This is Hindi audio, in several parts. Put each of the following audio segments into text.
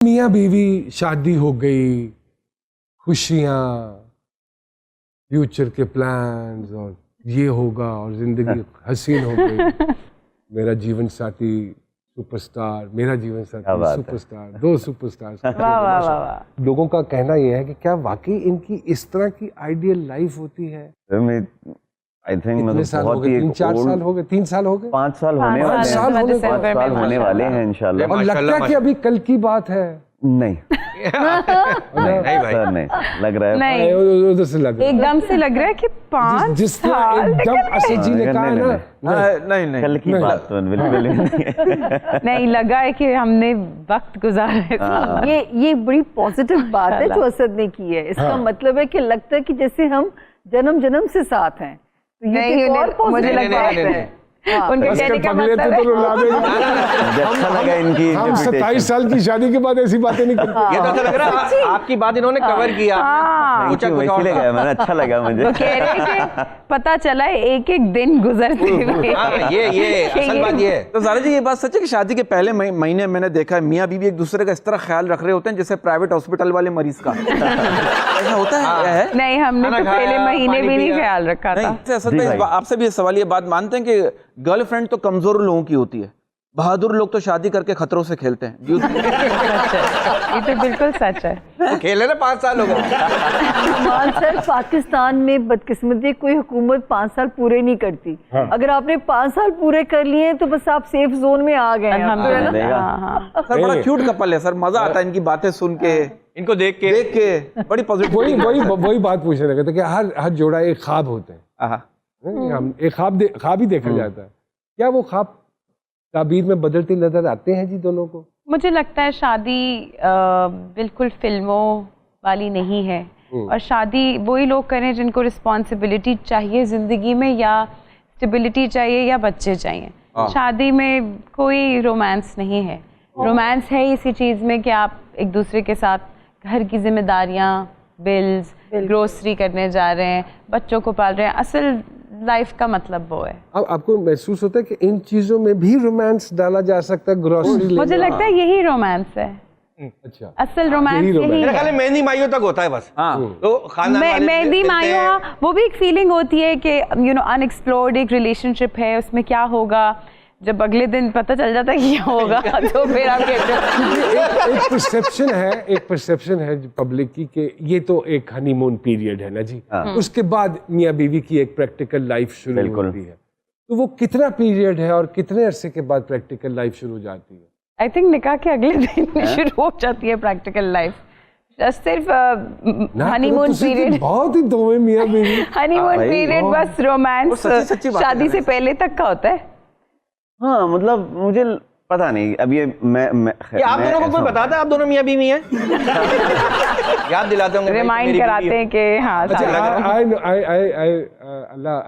मियाँ बीवी, शादी हो गई, खुशियाँ, फ्यूचर के प्लान्स और ये होगा और जिंदगी हसीन हो गई। मेरा जीवन साथी सुपरस्टार, मेरा जीवन साथी सुपरस्टार, दो सुपरस्टार्स। वाह वाह वाह वाह। लोगों का कहना यह है कि क्या वाकई इनकी इस तरह की आइडियल लाइफ होती है? आई थिंक कितने साल हो गए? 3-4 साल हो गए? 3 साल हो गए? 5 साल होने वाले हैं। 5 साल होने 5 साल होने वाले हैं इंशाल्लाह। और लगता है कि अभी कल की बात है। नहीं नहीं भाई, सर नहीं लग रहा है। नहीं, उधर से लग रहा है। एकदम से लग रहा है कि 5 जिस तरह साल एकदम असद जी ने कहा है ना, नहीं कल की बात तो बिल्कुल ही नहीं। नहीं लगा है कि हमने वक्त गुजारा है साथ। ये बड़ी पॉजिटिव बात है जो असद ने की है। इसका मतलब है कि लगता है कि जैसे हम जन्म जन्म से साथ हैं। तो ये नहीं, तो और मुझे positive लगता बात है उनके कहने का पगले मतलब तो है रुला देंगे। मुझे अच्छा लगा इनकी हम 27 साल की शादी के बाद ऐसी बातें नहीं करते। ये तो ऐसा लग रहा है आपकी बात इन्होंने कवर किया। हाँ, पूछा कुछ और गया मैंने, अच्छा लगा मुझे। वो कह रहे हैं कि पता चला एक एक दिन गुजरते हुए। ये असल बात ये है। तो ज़ारा जी ये बात सच है कि शादी के पहले महीने मैंने देखा है मियाँ बीवी एक दूसरे का इस तरह ख्याल रख रहे होते हैं जैसे प्राइवेट हॉस्पिटल वाले मरीज का। ऐसा होता है क्या है? नहीं, हमने तो पहले महीने भी नहीं ख्याल रखा था। नहीं असद भाई आपसे भी सवाल ये बात मानते हैं कि गर्लफ्रेंड तो कमजोर लोगों की होती है, बहादुर लोग तो शादी करके खतरों से खेलते हैं। ये तो बिल्कुल सच है। खेले ना 5 साल हो गए। मान सर पाकिस्तान में बदकिस्मती कोई हुकूमत 5 साल पूरे नहीं करती। अगर आपने 5 साल पूरे कर लिए तो बस आप सेफ जोन में आ गए हैं। अल्हम्दुलिल्लाह। सर बड़ा क्यूट कपल है सर, मजा आता है इनकी बातें सुन के, इनको देख के बड़ी पॉजिटिव। वही बात पूछने लगे थे कि हर जोड़ा एक ख्वाब होते हैं। हम एक ख्वाब ही देखा जाता है। क्या वो ख्वाब ताबीर में बदलते नजर आते हैं जी दोनों को? मुझे लगता है शादी बिल्कुल फिल्मों वाली नहीं है, और शादी वही लोग करें जिनको रिस्पॉन्सिबिलिटी चाहिए जिंदगी में, या स्टेबिलिटी चाहिए, या बच्चे चाहिए। शादी में कोई रोमांस नहीं है। रोमांस है इसी चीज़ में कि आप एक दूसरे के साथ घर की जिम्मेदारियाँ, बिल्स, ग्रोसरी करने जा रहे हैं, बच्चों को पाल रहे हैं। असल लाइफ का मतलब वो है। अब आपको महसूस होता है कि इन चीजों में भी रोमांस डाला जा सकता है? ग्रोसरी मुझे लगता है यही रोमांस है। अच्छा, असल रोमांस यही मेरे ख्याल है। में मेहंदी माइयों तक होता है बस। तो खानदान वाले मेहंदी मिलते मायो, हैं। हाँ, वो भी एक फीलिंग होती है कि अनएक्सप्लोर्ड एक रिलेशनशिप है, उसमें क्या होगा जब अगले दिन पता चल जाता है कि क्या होगा। तो फिर आप कहते हो एक परसेप्शन है पब्लिक की कि ये तो एक हनीमून पीरियड है ना जी, उसके बाद मियाँ बीवी की एक प्रैक्टिकल लाइफ शुरू होती है। तो वो कितना पीरियड है और कितने अरसे के बाद प्रैक्टिकल लाइफ शुरू हो जाती है? आई थिंक निकाह के अगले दिन शुरू हो जाती है प्रैक्टिकल लाइफ। सिर्फ हनीमून पीरियड, बहुत ही दो मियाँ बीवी। हनीमून पीरियड बस रोमांस शादी से पहले तक का होता है। हाँ मतलब मुझे पता नहीं अब ये ये आप दोनों को कोई बताता है आप दोनों मियाँ बीवी हैं? याद दिलाते होंगे, रिमाइंड कराते हैं कि हाँ।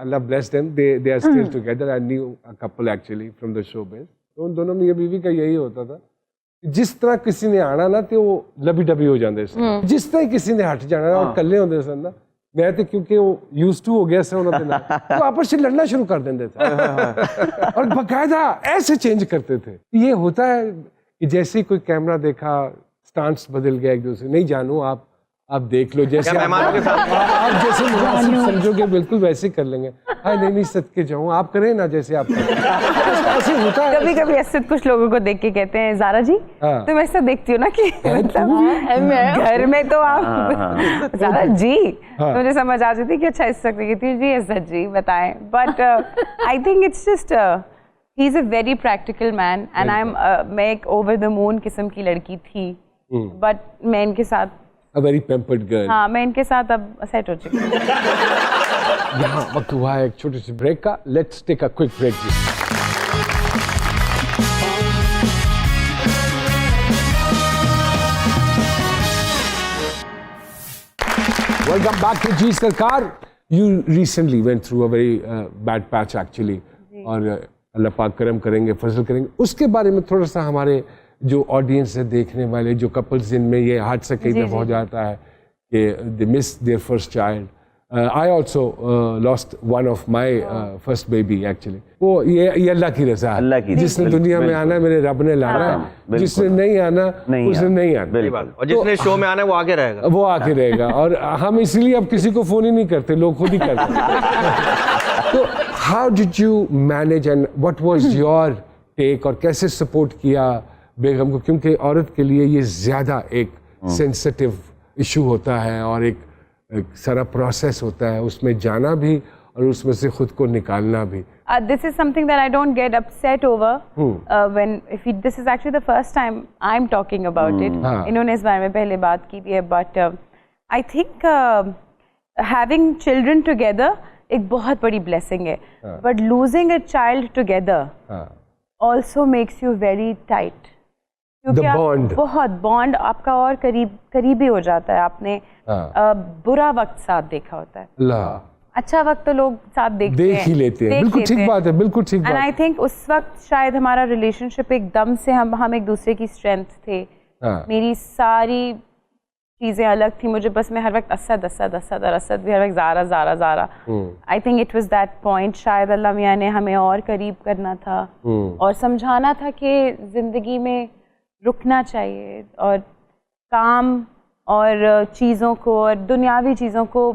Allah bless them. They are still together. I knew a couple actually from the showbiz. तो उन दोनों मियाँ बीवी का यही होता था, जिस तरह किसी ने आना ना तो वो लबी डबी हो जाते सन, जिस तरह किसी ने हट जाना और कल्ले होते सन ना, मैं तो क्योंकि वो यूज्ड टू हो गया से उन्होंने ना, तो आपस से लड़ना शुरू कर देते थे और बकायदा ऐसे चेंज करते थे। ये होता है कि जैसे ही कोई कैमरा देखा स्टांस बदल गया एक दूसरे। नहीं जानू आप देख लो, जैसे मेहमानों के साथ आप जैसे मुनासिब समझोगे बिल्कुल वैसे कर लेंगे। हाँ नहीं सदके जाऊँ, आप करें ना जैसे आप ऐसे होता है। कभी कभी असद कुछ लोगों को देख के कहते हैं, ज़ारा जी तुम ऐसा देखती हो ना कि मतलब घर में तो आप ज़ारा जी, मुझे समझ आ जाती कि अच्छा इस सकती कहती जी असद जी बताएं। But I think it's just he is a very practical man and मैं एक ओवर द मून किस्म की लड़की थी, बट मैं इनके साथ A very pampered girl. हाँ, मैं इनके साथ अब सेट हो चुकी हूँ। यहाँ वक्त हुआ है एक छोटे से ब्रेक का। Let's take a quick break. Welcome back to जी सरकार। You recently went through a very bad patch actually, और अल्लाह पाक करम करेंगे, फजल करेंगे। उसके बारे में थोड़ा सा हमारे जो ऑडियंस है, देखने वाले जो कपल्स जिनमें ये हादसा कई दफ़ा हो जाता है कि they miss their first child, I also lost one of my first baby actually. वो ये अल्लाह की रज़ा अल्लाह है। की, जिसने बिल्कुल, दुनिया में बिल्कुल। आना मेरे रब ने लाना है, बिल्कुल। जिसने नहीं आना नहीं उसने आना। नहीं आना, बिल्कुल। और जिसने शो में आना है वो आगे रहेगा। वो आके रहेगा। और हम इसलिए अब किसी को फोन ही नहीं करते, लोग खुद ही करते हैं। तो how did you manage and what was your take, और कैसे सपोर्ट किया बेगम को, क्योंकि औरत के लिए ये ज्यादा एक सेंसिटिव इशू होता है और एक सारा प्रोसेस होता है, उसमें जाना भी और उसमें से खुद को निकालना भी। This is something that I don't get upset over this is actually the first time I'm talking about it. इन्होंने इस बारे में पहले बात की भी है, but I think having children together एक बहुत बड़ी blessing है, but losing a child together also makes you very tight. क्योंकि आप bond. बहुत बॉन्ड आपका और करीबी हो जाता है। आपने बुरा वक्त साथ देखा होता है, अल्लाह अच्छा वक्त तो लोग साथ देखते देख ही लेते हैं। बिल्कुल ठीक बात है, बिल्कुल ठीक एंड बात आई थिंक उस वक्त शायद हमारा रिलेशनशिप एकदम से हम एक दूसरे की स्ट्रेंथ थे। हाँ। मेरी सारी चीजें अलग थी, मुझे बस मैं हर वक्त असद असद असद और असद भी हर वक्त Zara Zara Zara. I think it was that point, शायद अल्लाह मियाँ ने हमें और करीब करना था और समझाना था कि जिंदगी में रुकना चाहिए और काम और चीज़ों को और दुनियावी चीज़ों को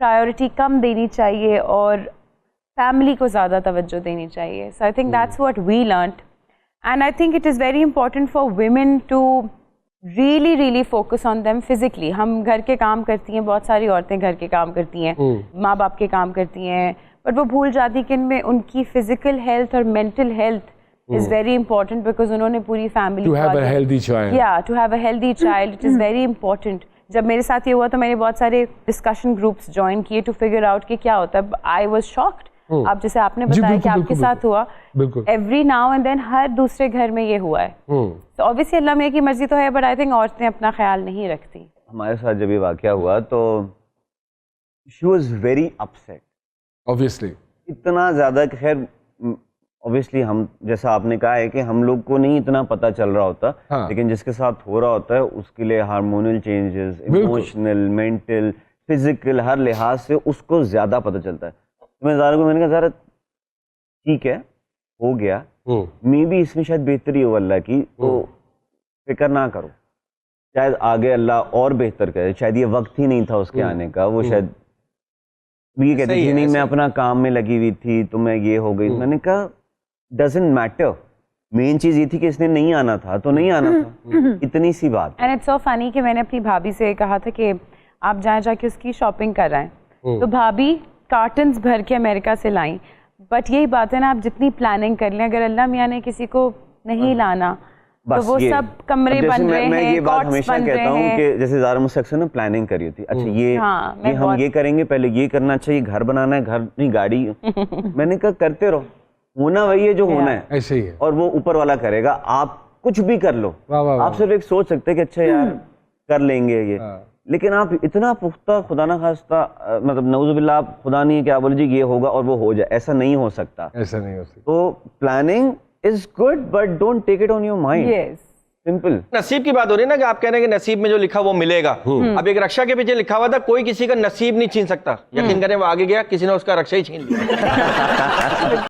प्रायोरिटी कम देनी चाहिए और फैमिली को ज़्यादा तवज्जो देनी चाहिए। So I think that's what we learned and I think it is very important for women to really focus on them physically. हम घर के काम करती हैं, बहुत सारी औरतें घर के काम करती हैं, माँ बाप के काम करती हैं, बट वो भूल जाती कि इनमें उनकी फिजिकल हेल्थ और mental health is very important because उन्होंने पूरी family to have a healthy child. Yeah, to have a healthy child, it is very important. जब मेरे साथ ये हुआ तो मैंने बहुत सारे डिस्कशन ग्रुप्स ज्वाइन किए टू फिगर आउट कि क्या होता है। I was shocked. आप जैसे आपने बताया कि आपके साथ हुआ, एवरी नाउ एंड देन हर दूसरे घर में ये हुआ है। तो ऑब्वियसली अल्लाह मियाँ की मर्जी तो है, बट आई थिंक औरतें अपना ख्याल नहीं रखती। हमारे साथ जब ये वाकया हुआ तो she was very upset, obviously इतना ज्यादा कि खैर ऑब्वियसली हम जैसा आपने कहा है कि हम लोग को नहीं इतना पता चल रहा होता, लेकिन जिसके साथ हो रहा होता है उसके लिए hormonal changes, emotional, mental, physical, हर लिहाज से उसको ज्यादा पता चलता है। तो मैं ज़ारा को मैंने कहा ज़ारा ठीक है हो गया, मे भी इसमें शायद बेहतरी हो अल्लाह की, तो फिक्र ना करो, शायद आगे अल्लाह और बेहतर करे, शायद ये वक्त ही नहीं था उसके आने का। वो शायद ये कहती थी नहीं मैं अपना काम में लगी हुई थी तो मैं ये हो गई। मैंने कहा डजंट मैटर, मेन चीज ये थी कि इसने नहीं आना था तो नहीं आना था, इतनी सी बात। एंड इट्स सो फनी कि मैंने अपनी भाभी से कहा था कि आप जहाँ जाके उसकी शॉपिंग कर रहे हैं, तो भाभी कार्टन्स भर के अमेरिका से लाई। बट यही बात है ना, आप जितनी प्लानिंग कर लें, अगर अल्लाह मियाँ ने किसी को नहीं लाना तो वो सब कमरे बन रहे हैं, मैं ये बात कॉट्स हमेशा बन कहता रहे हूँ हैं। कि जैसे ज़ारा मुझसे अक्सर ना प्लानिंग करी होती, अच्छा ये हम ये करेंगे, पहले ये करना चाहिए, घर बनाना है, घर नहीं गाड़ी। मैंने कहा करते रहो, होना वही है जो होना है, ऐसे ही है, और वो ऊपर वाला करेगा, आप कुछ भी कर लो। आप सिर्फ एक सोच सकते हैं कि अच्छा यार कर लेंगे ये, लेकिन आप इतना पुख्ता खुदा ना खास्ता मतलब नऊजुबिल्लाह, आप खुदा नहीं क्या बोले जी ये होगा और वो हो जाए, ऐसा नहीं हो सकता, ऐसा नहीं हो सकता। तो planning is good but don't take it on your mind. Yes, simple. नसीब की बात हो रही है ना कि आप कह रहे हैं कि नसीब में जो लिखा वो मिलेगा। अब एक रक्षा के पीछे लिखा हुआ था कोई किसी का नसीब नहीं छीन सकता, यकीन करें वो आगे गया, किसी ने उसका रक्षा ही छीन लिया।